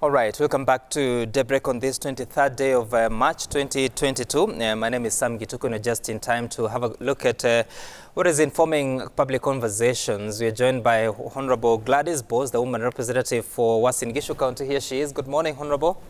All right, welcome back to Daybreak on this 23rd day of March 2022. My name is Sam Gitukuno, just in time to have a look at what is informing public conversations. We are joined by Honorable Gladys Bose, the woman representative for Uasin Gishu County. Here she is. Good morning, Honorable.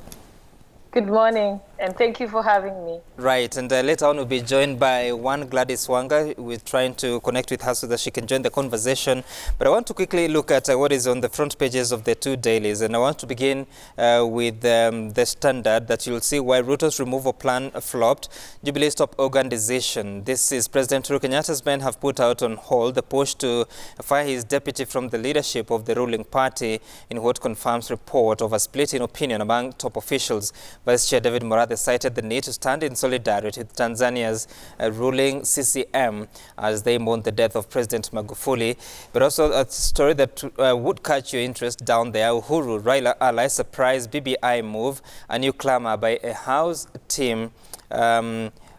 Good morning, and thank you for having me. Right, and later on we'll be joined by one Gladys Wanga. We're trying to connect with her so that she can join the conversation. But I want to quickly look at what is on the front pages of the two dailies. And I want to begin with the Standard, that you'll see why Ruto's removal plan flopped. Jubilee stop organ decision. This is President Uhuru Kenyatta's men have put out on hold the push to fire his deputy from the leadership of the ruling party in what confirms report of a split in opinion among top officials. Vice Chair David Morathe cited the need to stand in solidarity with Tanzania's ruling CCM as they mourn the death of President Magufuli. But also a story that would catch your interest down there. Uhuru, Raila ally surprise BBI move, a new clamor by a House team.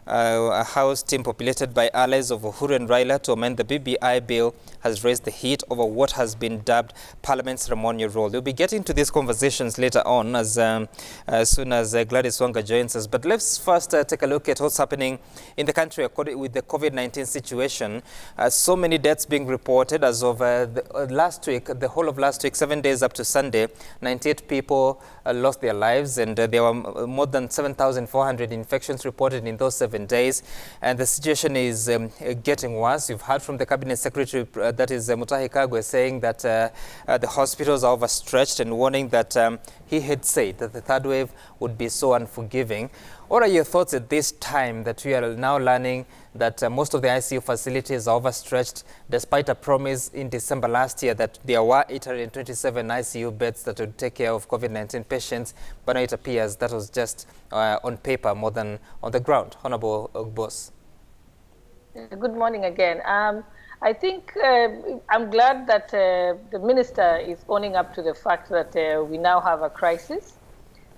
A House team populated by allies of Uhuru and Raila to amend the BBI bill has raised the heat over what has been dubbed Parliament's ceremonial role. We'll be getting to these conversations later on as soon as Gladys Wanga joins us. But let's first take a look at what's happening in the country with the COVID-19 situation. So many deaths being reported as of last week, the whole of last week, 7 days up to Sunday. 98 people lost their lives, and there were more than 7,400 infections reported in those 7 days. And the situation is getting worse. You've heard from the Cabinet Secretary, that is Mutahi Kagwe, saying that the hospitals are overstretched and warning that he had said that the third wave would be so unforgiving. What are your thoughts at this time that we are now learning that most of the ICU facilities are overstretched, despite a promise in December last year that there were 827 ICU beds that would take care of COVID-19 patients, but now it appears that was just on paper more than on the ground. Honorable Boss. Good morning again. I think I'm glad that the minister is owning up to the fact that we now have a crisis,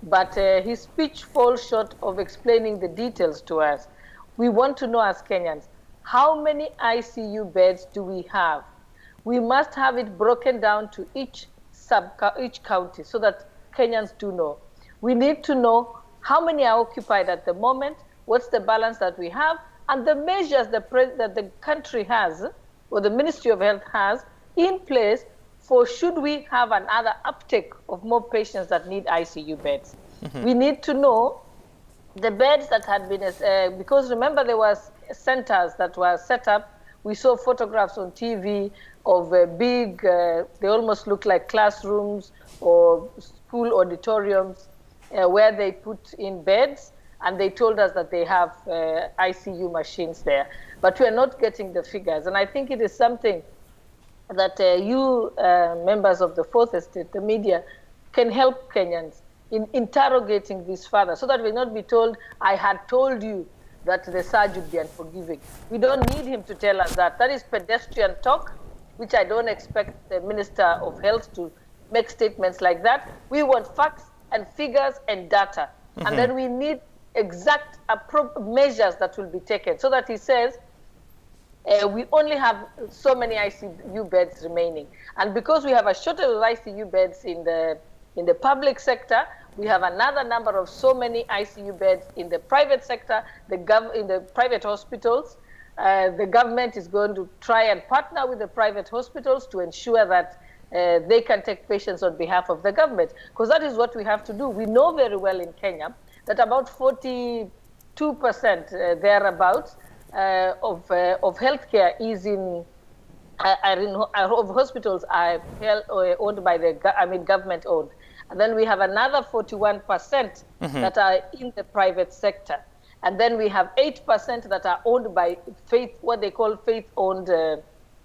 but his speech falls short of explaining the details to us. We want to know as Kenyans, how many ICU beds do we have? We must have it broken down to each county so that Kenyans do know. We need to know how many are occupied at the moment, what's the balance that we have, and the measures that the country has, or the Ministry of Health has, in place for should we have another uptake of more patients that need ICU beds. Mm-hmm. We need to know the beds that had been, because remember there was centers that were set up. We saw photographs on TV of big, they almost look like classrooms or school auditoriums where they put in beds, and they told us that they have ICU machines there. But we are not getting the figures. And I think it is something that you, members of the Fourth Estate, the media, can help Kenyans in interrogating this further, so that we not be told, I had told you that the surge would be unforgiving. We don't need him to tell us that. That is pedestrian talk, which I don't expect the Minister of Health to make statements like that. We want facts and figures and data. Mm-hmm. And then we need exact measures that will be taken, so that he says, we only have so many ICU beds remaining. And because we have a shortage of ICU beds in the public sector, we have another number of so many ICU beds in the private sector, in the private hospitals. The government is going to try and partner with the private hospitals to ensure that they can take patients on behalf of the government, because that is what we have to do. We know very well in Kenya that about 42% thereabouts of healthcare is of hospitals are owned by government owned. And then we have another 41% mm-hmm. that are in the private sector. And then we have 8% that are owned by what they call faith-owned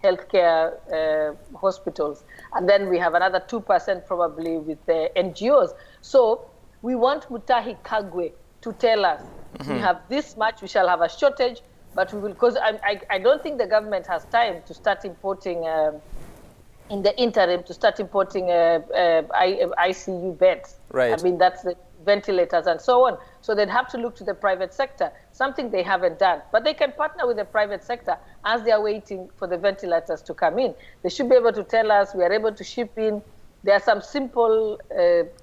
healthcare hospitals. And then we have another 2% probably with NGOs. So we want Mutahi Kagwe to tell us, mm-hmm. we have this much, we shall have a shortage, but we will, because I don't think the government has time to start importing, in the interim, to start importing ICU beds. Right. I mean, that's the ventilators and so on. So they'd have to look to the private sector, something they haven't done. But they can partner with the private sector as they are waiting for the ventilators to come in. They should be able to tell us, we are able to ship in there are some simple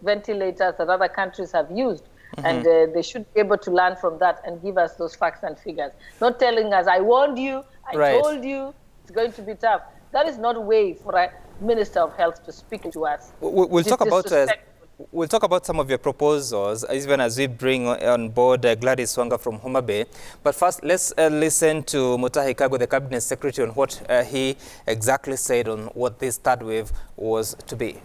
ventilators that other countries have used. And they should be able to learn from that and give us those facts and figures. Not telling us, I warned you, I told you, it's going to be tough. That is not a way for a Minister of Health to speak to us. We'll talk about some of your proposals, even as we bring on board Gladys Wanga from Homa Bay. But first, let's listen to Mutahi Kagwe, the Cabinet Secretary, on what he exactly said on what this third wave was to be.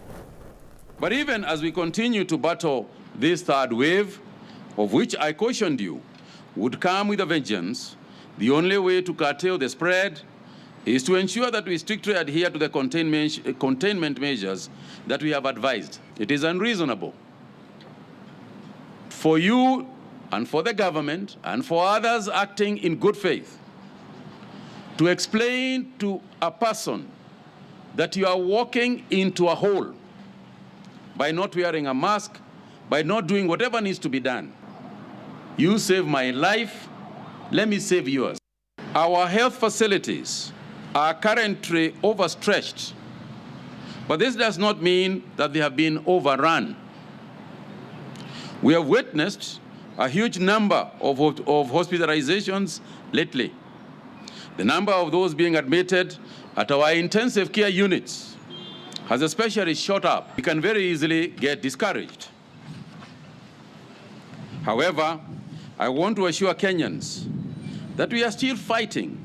But even as we continue to battle this third wave, of which I cautioned you would come with a vengeance, the only way to curtail the spread is to ensure that we strictly adhere to the containment measures that we have advised. It is unreasonable for you and for the government and for others acting in good faith to explain to a person that you are walking into a hole by not wearing a mask, by not doing whatever needs to be done. You save my life, let me save yours. Our health facilities are currently overstretched, but this does not mean that they have been overrun. We have witnessed a huge number of hospitalizations lately. The number of those being admitted at our intensive care units has especially shot up. We can very easily get discouraged. However, I want to assure Kenyans that we are still fighting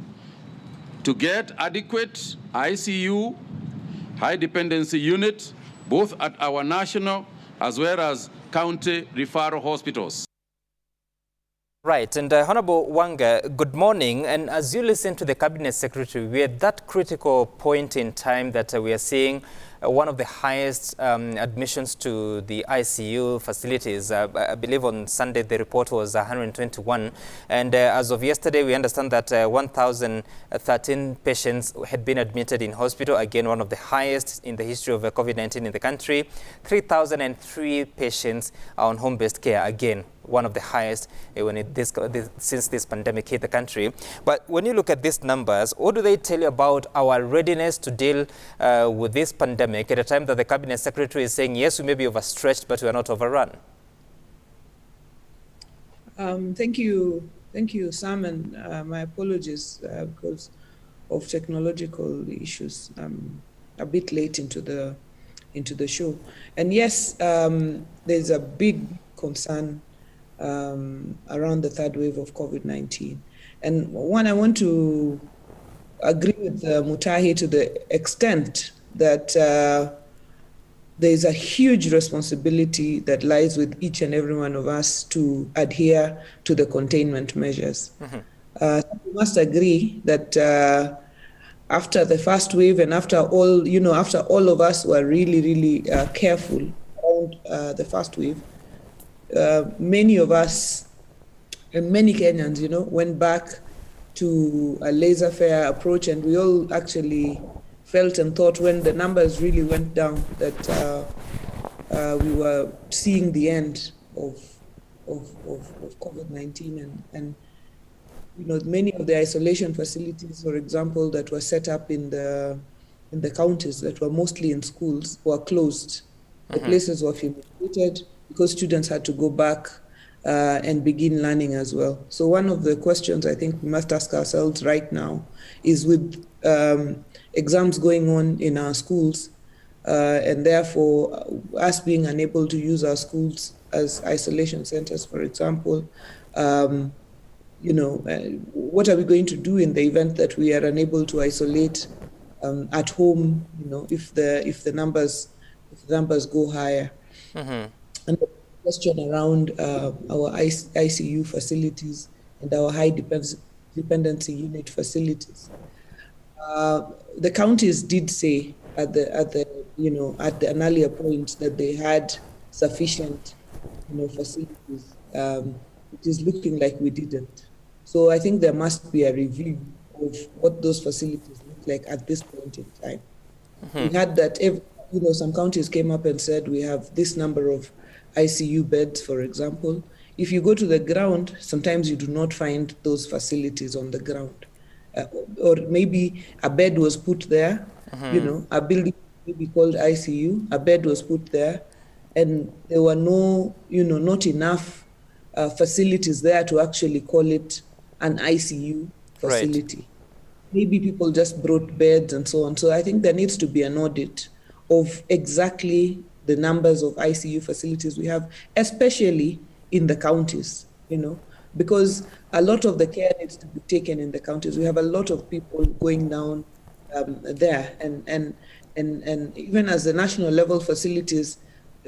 to get adequate ICU, high dependency unit, both at our national as well as county referral hospitals. Right, and Honorable Wanga, good morning. And as you listen to the Cabinet Secretary, we're at that critical point in time that we are seeing one of the highest admissions to the ICU facilities. I believe on Sunday the report was 121. And as of yesterday, we understand that 1,013 patients had been admitted in hospital. Again, one of the highest in the history of COVID-19 in the country. 3,003 patients are on home-based care. Again, one of the highest since this pandemic hit the country. But when you look at these numbers, what do they tell you about our readiness to deal with this pandemic at a time that the Cabinet Secretary is saying, yes, we may be overstretched, but we are not overrun? Thank you, Sam, and my apologies because of technological issues. I'm a bit late into the show. And yes, there's a big concern around the third wave of COVID-19. And one, I want to agree with Mutahi to the extent that there's a huge responsibility that lies with each and every one of us to adhere to the containment measures. We must agree that after the first wave and after all of us were really careful around the first wave, many of us and many Kenyans, went back to a laissez-faire approach, and we all actually felt and thought when the numbers really went down that we were seeing the end of COVID-19, and many of the isolation facilities, for example, that were set up in the counties that were mostly in schools were closed. The places were fumigated because students had to go back and begin learning as well. So one of the questions I think we must ask ourselves right now is, with exams going on in our schools, and therefore us being unable to use our schools as isolation centers, for example, what are we going to do in the event that we are unable to isolate at home, if the numbers go higher? And the question around our ICU facilities and our high dependency unit facilities. The counties did say at an earlier point that they had sufficient facilities. It is looking like we didn't. So I think there must be a review of what those facilities look like at this point in time. We had that, some counties came up and said we have this number of ICU beds, for example. If you go to the ground, sometimes you do not find those facilities on the ground. Or maybe a bed was put there, a building maybe called ICU. A bed was put there, and there were not enough facilities there to actually call it an ICU facility. Right. Maybe people just brought beds and so on. So I think there needs to be an audit of exactly the numbers of ICU facilities we have, especially in the counties, because a lot of the care needs to be taken in the counties. We have a lot of people going down there, and even as the national level facilities,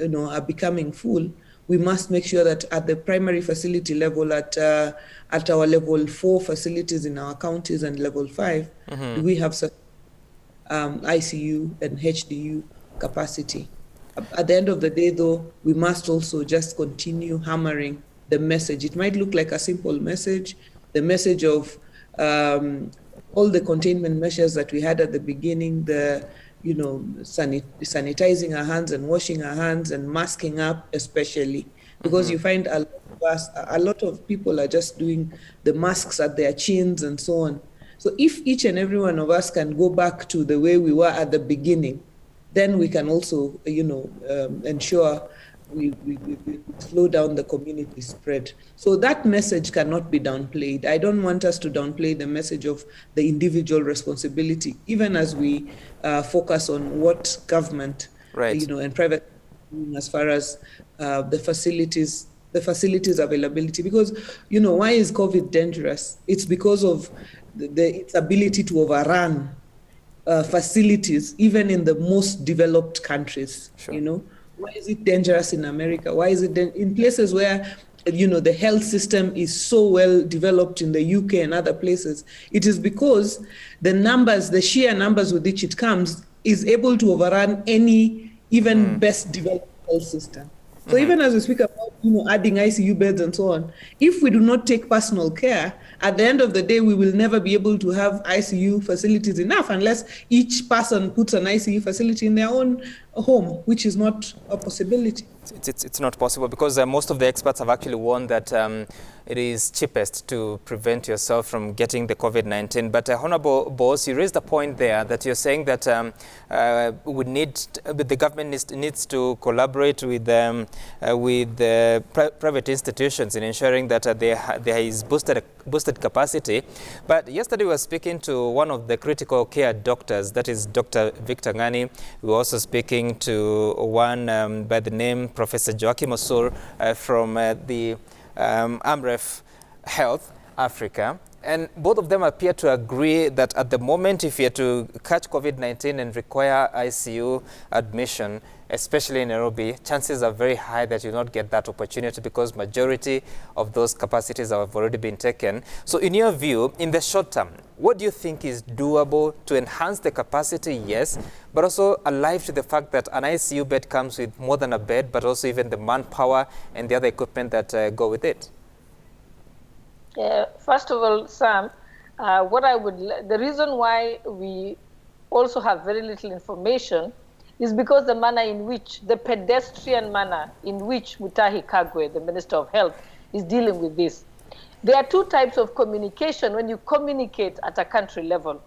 are becoming full, we must make sure that at the primary facility level, at our level 4 facilities in our counties and level 5, we have ICU and HDU capacity. At the end of the day, though, we must also just continue hammering the message. It might look like a simple message, the message of all the containment measures that we had at the beginning, sanitizing our hands and washing our hands and masking up, especially because you find a lot of people are just doing the masks at their chins and so on. So if each and every one of us can go back to the way we were at the beginning, then we can also, ensure we slow down the community spread. So that message cannot be downplayed. I don't want us to downplay the message of the individual responsibility, even as we focus on what government, and private, as far as the facilities availability. Because, why is COVID dangerous? It's because of its ability to overrun facilities, even in the most developed countries. Sure. Why is it dangerous in America? Why is it in places where, the health system is so well developed in the UK and other places? It is because the sheer numbers with which it comes is able to overrun any even best developed health system. So even as we speak about, adding ICU beds and so on, if we do not take personal care, at the end of the day, we will never be able to have ICU facilities enough unless each person puts an ICU facility in their own home, which is not a possibility. It's not possible because most of the experts have actually warned that it is cheapest to prevent yourself from getting the COVID-19. But Honorable Boss, you raised a point there that you're saying that the government needs to collaborate with the private institutions in ensuring that there is boosted capacity. But yesterday we were speaking to one of the critical care doctors, that is Dr. Victor Ngani. We were also speaking to one by the name Professor Joachim Osur from the AMREF Health Africa. And both of them appear to agree that at the moment, if you're to catch COVID-19 and require ICU admission, especially in Nairobi, chances are very high that you'll not get that opportunity because majority of those capacities have already been taken. So in your view, in the short term, what do you think is doable to enhance the capacity? Yes, but also alive to the fact that an ICU bed comes with more than a bed, but also even the manpower and the other equipment that go with it? First of all, Sam, the reason why we also have very little information is because the pedestrian manner in which Mutahi Kagwe, the Minister of Health, is dealing with this. There are two types of communication when you communicate at a country level.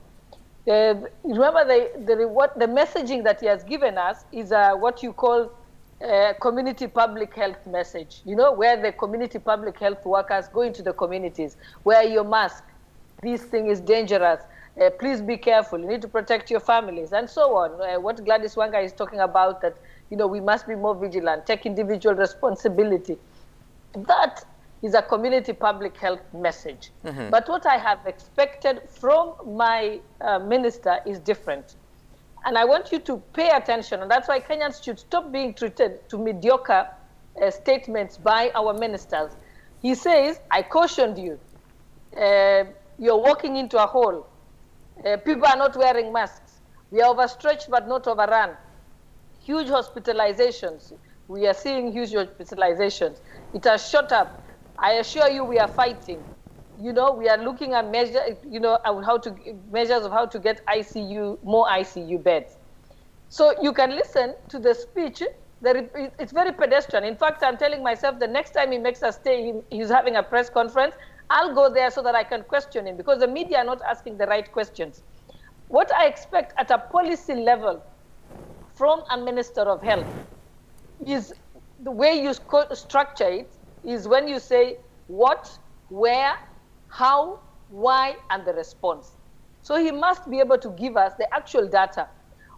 Remember, the messaging that he has given us is what you call community public health message, where the community public health workers go into the communities, wear your mask, this thing is dangerous, please be careful, you need to protect your families, and so on. What Gladys Wanga is talking about, that, we must be more vigilant, take individual responsibility. That is a community public health message. But what I have expected from my minister is different. And I want you to pay attention, and that's why Kenyans should stop being treated to mediocre statements by our ministers. He says, I cautioned you. You're walking into a hole. People are not wearing masks. We are overstretched but not overrun. Huge hospitalizations. We are seeing huge hospitalizations. It has shot up. I assure you we are fighting. We are looking at measures of how to get more ICU beds. So you can listen to the speech. It's very pedestrian. In fact, I'm telling myself the next time he makes a stay, he's having a press conference, I'll go there so that I can question him, because the media are not asking the right questions. What I expect at a policy level from a Minister of Health is the way you structure it is when you say what, where, how, why, and the response. So he must be able to give us the actual data.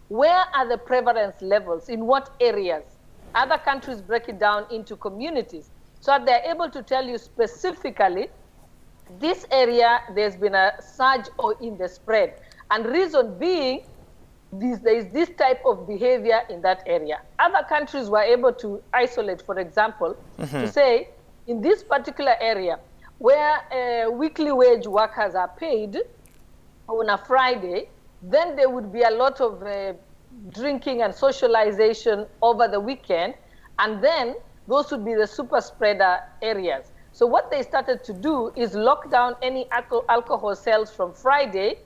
Where are the prevalence levels? In what areas? Other countries break it down into communities so that they're able to tell you specifically, this area, there's been a surge in the spread. And reason being, there is this type of behavior in that area. Other countries were able to isolate, for example, to say, in this particular area, where weekly wage workers are paid on a Friday, then there would be a lot of drinking and socialization over the weekend, and then those would be the super spreader areas. So what they started to do is lock down any alcohol sales from Friday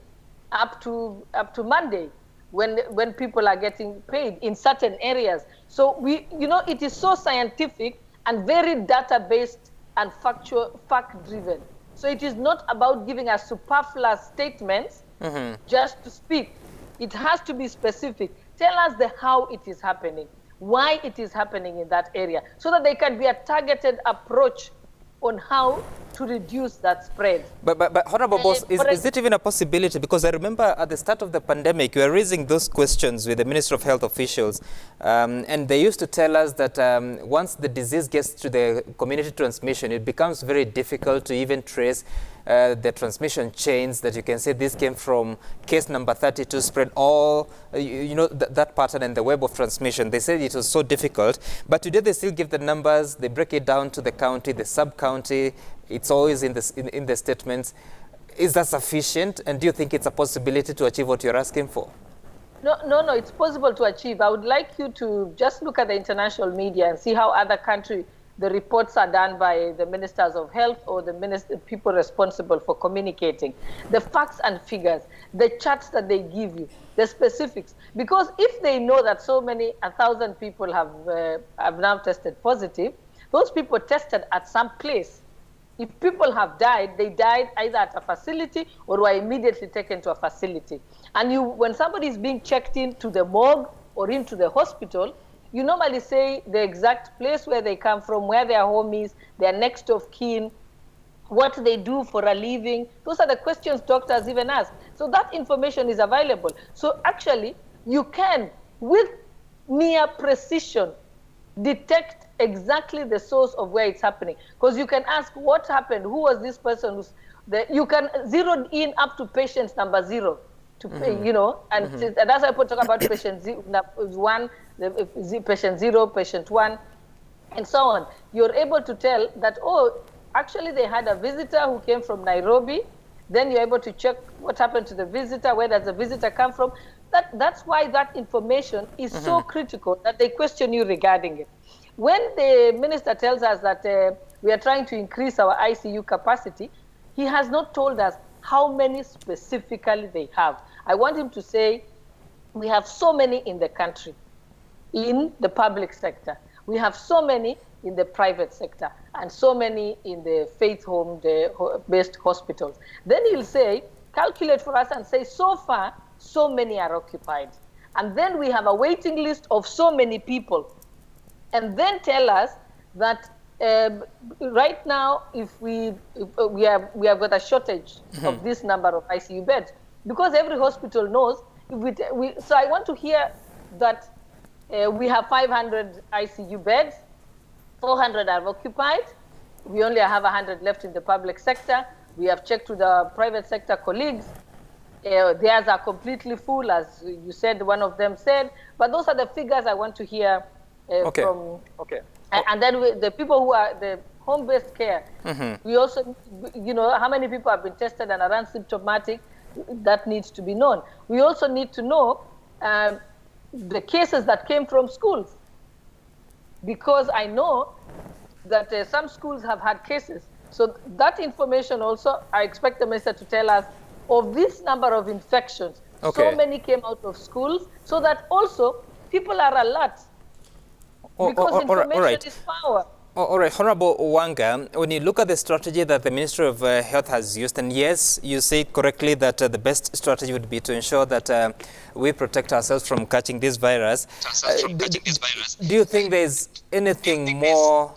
up to Monday, when people are getting paid in certain areas. So it is so scientific and very data-based and fact-driven. So it is not about giving us superfluous statements just to speak. It has to be specific. Tell us the how it is happening, why it is happening in that area, so that there can be a targeted approach on how to reduce that spread. But Honorable Boss, is it even a possibility? Because I remember at the start of the pandemic, you were raising those questions with the Ministry of Health officials, and they used to tell us that once the disease gets to the community transmission, it becomes very difficult to even trace the transmission chains, that you can say this came from case number 32, spread all, that pattern and the web of transmission. They said it was so difficult, but today they still give the numbers, they break it down to the county, the sub-county, it's always in the statements. Is that sufficient? And do you think it's a possibility to achieve what you're asking for? No, it's possible to achieve. I would like you to just look at the international media and see how other countries, the reports are done by the ministers of health or the people responsible for communicating. The facts and figures, the charts that they give you, the specifics. Because if they know that 1,000 people have now tested positive, those people tested at some place. If people have died, they died either at a facility or were immediately taken to a facility. And when somebody is being checked into the morgue or into the hospital, you normally say the exact place where they come from, where their home is, their next of kin, what they do for a living. Those are the questions doctors even ask. So that information is available. So actually, you can, with near precision, detect exactly the source of where it's happening. Because you can ask what happened, who was this person? You can zero in up to patient number 0. And that's why people talk about patient 1, patient 0, patient 1, and so on. You're able to tell that, actually they had a visitor who came from Nairobi. Then you're able to check what happened to the visitor, where does the visitor come from. That's why that information is so critical that they question you regarding it. When the minister tells us that we are trying to increase our ICU capacity, he has not told us how many specifically they have. I want him to say, we have so many in the country, in the public sector. We have so many in the private sector, and so many in the faith home-based hospitals. Then he'll say, calculate for us and say, so far, so many are occupied. And then we have a waiting list of so many people. And then tell us that right now, if we have got a shortage of this number of ICU beds, because every hospital knows. So I want to hear that we have 500 ICU beds, 400 are occupied. We only have 100 left in the public sector. We have checked with our private sector colleagues. Theirs are completely full, as you said, one of them said. But those are the figures I want to hear from. Okay. And then the people who are the home-based care, we also, how many people have been tested and are asymptomatic, that needs to be known. We also need to know the cases that came from schools, because I know that some schools have had cases. So that information also, I expect the minister to tell us of this number of infections. So many came out of schools, so that also people are alert. Because information is power. All right, Honorable Wanga, when you look at the strategy that the Ministry of Health has used, and yes, you say correctly that the best strategy would be to ensure that we protect ourselves from catching this virus. Do you think there's anything more?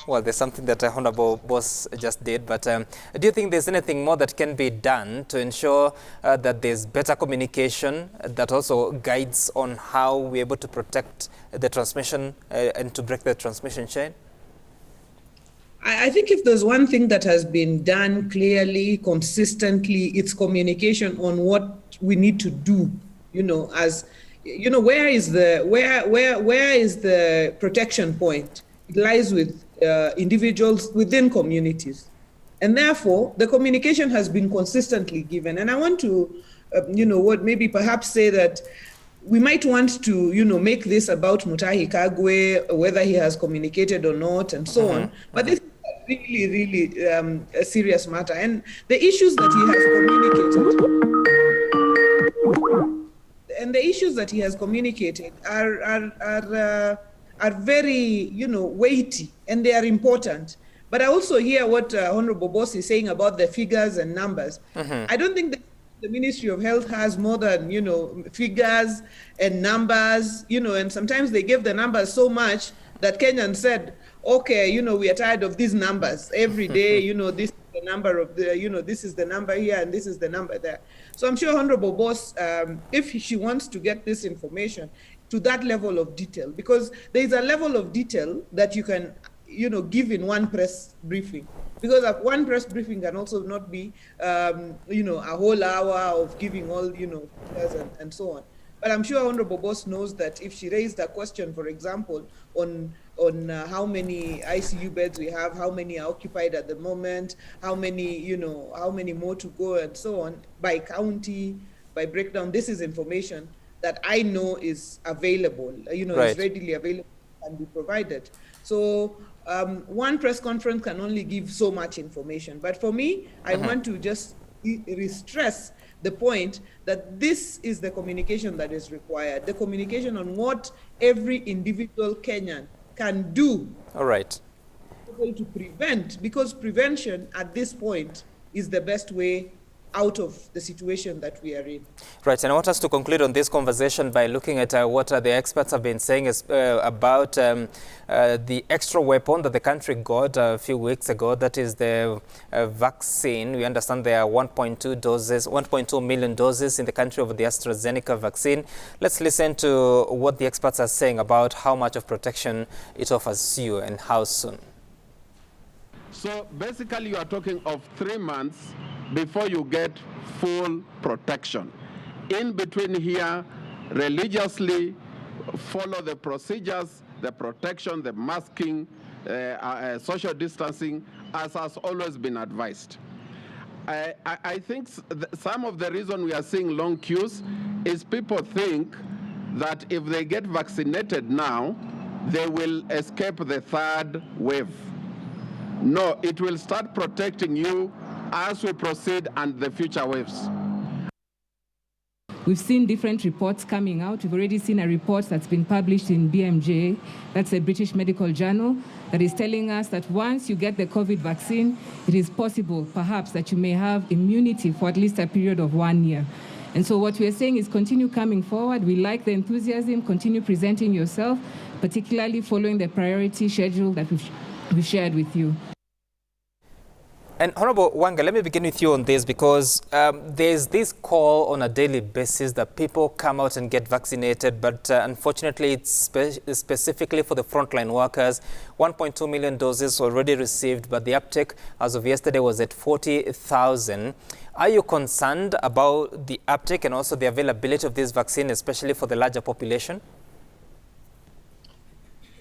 Well, there's something that Honorable Boss just did, but do you think there's anything more that can be done to ensure that there's better communication that also guides on how we're able to protect the transmission and to break the transmission chain? I think if there's one thing that has been done clearly, consistently, it's communication on what we need to do. As where is the protection point? It lies with individuals within communities, and therefore the communication has been consistently given. And I want to, maybe perhaps say that we might want to, make this about Mutahi Kagwe, whether he has communicated or not, and so on. But this is really, really a serious matter. And the issues that he has communicated, are very, weighty, and they are important. But I also hear what Honorable Boss is saying about the figures and numbers. I don't think that the Ministry of Health has more than, figures and numbers, and sometimes they give the numbers so much that Kenyans said, okay, we are tired of these numbers. Every day, this is the number of the, this is the number here and this is the number there. So I'm sure Honorable Boss, if she wants to get this information to that level of detail, because there is a level of detail that you can, give in one press briefing. Because one press briefing can also not be, a whole hour of giving all, and so on. But I'm sure Honorable Boss knows that if she raised a question, for example, on how many ICU beds we have, how many are occupied at the moment, how many more to go, and so on, by county, by breakdown, this is information that I know is available, is readily available and be provided. So one press conference can only give so much information. But for me, I want to just stress the point that this is the communication that is required, the communication on what every individual Kenyan can do. All right. To prevent, because prevention at this point is the best way out of the situation that we are in. Right, and I want us to conclude on this conversation by looking at what the experts have been saying about the extra weapon that the country got a few weeks ago, that is the vaccine. We understand there are 1.2 million doses in the country of the AstraZeneca vaccine. Let's listen to what the experts are saying about how much of protection it offers you and how soon. So basically you are talking of 3 months before you get full protection. In between here, religiously follow the procedures, the protection, the masking, social distancing, as has always been advised. I think some of the reason we are seeing long queues is people think that if they get vaccinated now, they will escape the third wave. No, it will start protecting you as we proceed and the future waves. We've seen different reports coming out. We've already seen a report that's been published in BMJ, that's a British medical journal, that is telling us that once you get the COVID vaccine, it is possible, perhaps, that you may have immunity for at least a period of 1 year. And so what we're saying is continue coming forward. We like the enthusiasm, continue presenting yourself, particularly following the priority schedule that we've shared with you. And Honorable Wanga, let me begin with you on this, because there's this call on a daily basis that people come out and get vaccinated, but unfortunately it's specifically for the frontline workers. 1.2 million doses already received, but the uptake as of yesterday was at 40,000. Are you concerned about the uptake and also the availability of this vaccine, especially for the larger population?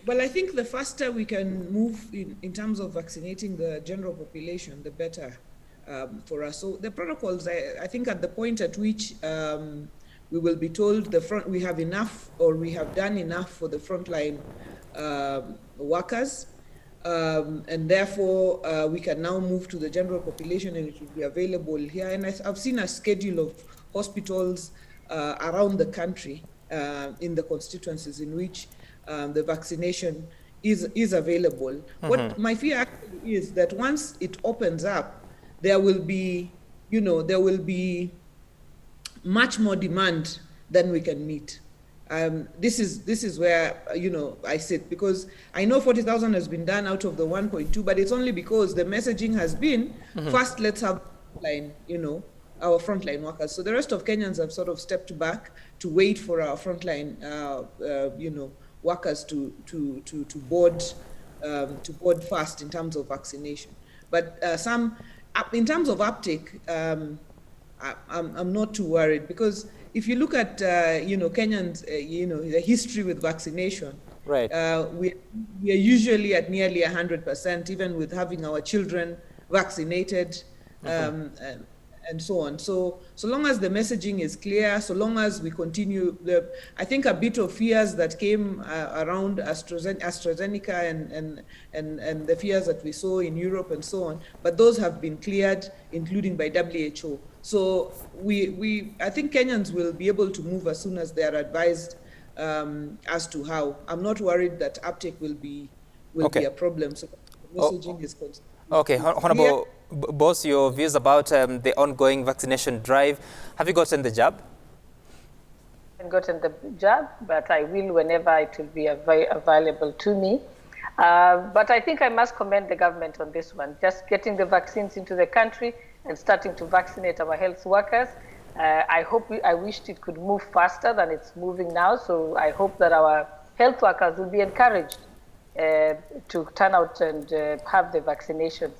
Well, I think the faster we can move in terms of vaccinating the general population, the better for us. So the protocols, I think at the point at which we will be told we have enough or we have done enough for the frontline workers, and therefore we can now move to the general population and it will be available here. And I've seen a schedule of hospitals around the country in the constituencies in which the vaccination is available. What my fear actually is that once it opens up, there will be, there will be much more demand than we can meet. This is where, I sit, because I know 40,000 has been done out of the 1.2, but it's only because the messaging has been, first let's have our frontline workers. So the rest of Kenyans have sort of stepped back to wait for our frontline, workers to board fast in terms of vaccination. But in terms of uptake, I'm not too worried, because if you look at Kenyans, the history with vaccination, right? We are usually at nearly 100%, even with having our children vaccinated, and so on. So long as the messaging is clear, so long as we continue, I think a bit of fears that came around AstraZeneca and the fears that we saw in Europe and so on, but those have been cleared, including by WHO. So I think Kenyans will be able to move as soon as they are advised as to how. I'm not worried that uptake will be a problem. So messaging is constant. Okay, Honorable Boss, your views about the ongoing vaccination drive. Have you gotten the jab? I haven't gotten the jab, but I will whenever it will be available to me. But I think I must commend the government on this one, just getting the vaccines into the country and starting to vaccinate our health workers. I wished it could move faster than it's moving now, so I hope that our health workers will be encouraged to turn out and have the vaccinations.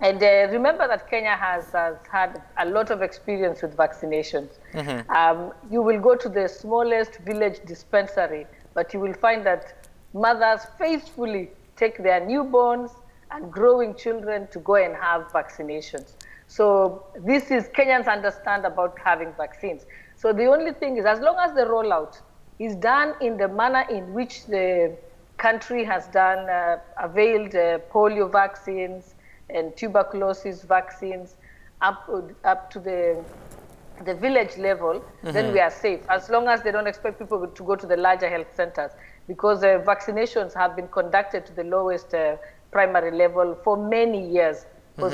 And remember that Kenya has had a lot of experience with vaccinations. You will go to the smallest village dispensary, but you will find that mothers faithfully take their newborns and growing children to go and have vaccinations. So this is, Kenyans understand about having vaccines. So the only thing is, as long as the rollout is done in the manner in which the country has done, availed polio vaccines and tuberculosis vaccines up to the village level, then we are safe, as long as they don't expect people to go to the larger health centers, because vaccinations have been conducted to the lowest primary level for many years,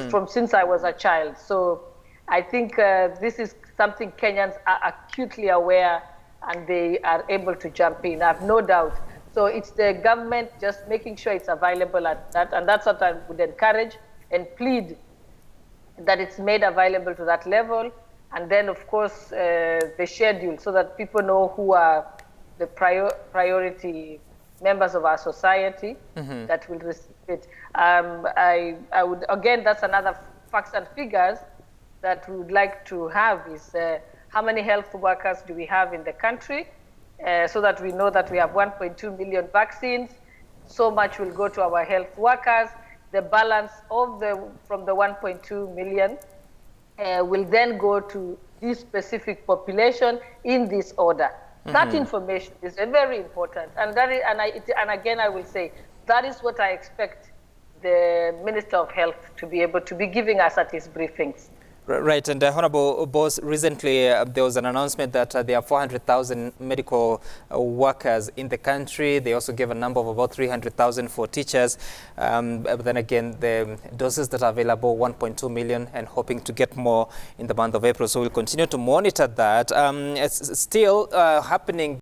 from since I was a child. So I think this is something Kenyans are acutely aware, and they are able to jump in. I have no doubt. So it's the government just making sure it's available at that, and that's what I would encourage and plead, that it's made available to that level. And then, of course, the schedule, so that people know who are the priority members of our society that will receive it. I would, again, that's another facts and figures that we would like to have is how many health workers do we have in the country, so that we know that we have 1.2 million vaccines. So much will go to our health workers. The balance of from the 1.2 million will then go to this specific population in this order. That information is very important, and again I will say that is what I expect the Minister of Health to be able to be giving us at his briefings. Right, and Honorable Boss, recently there was an announcement that there are 400,000 medical workers in the country. They also gave a number of about 300,000 for teachers. But then again, the doses that are available, 1.2 million, and hoping to get more in the month of April. So we'll continue to monitor that. It's still happening.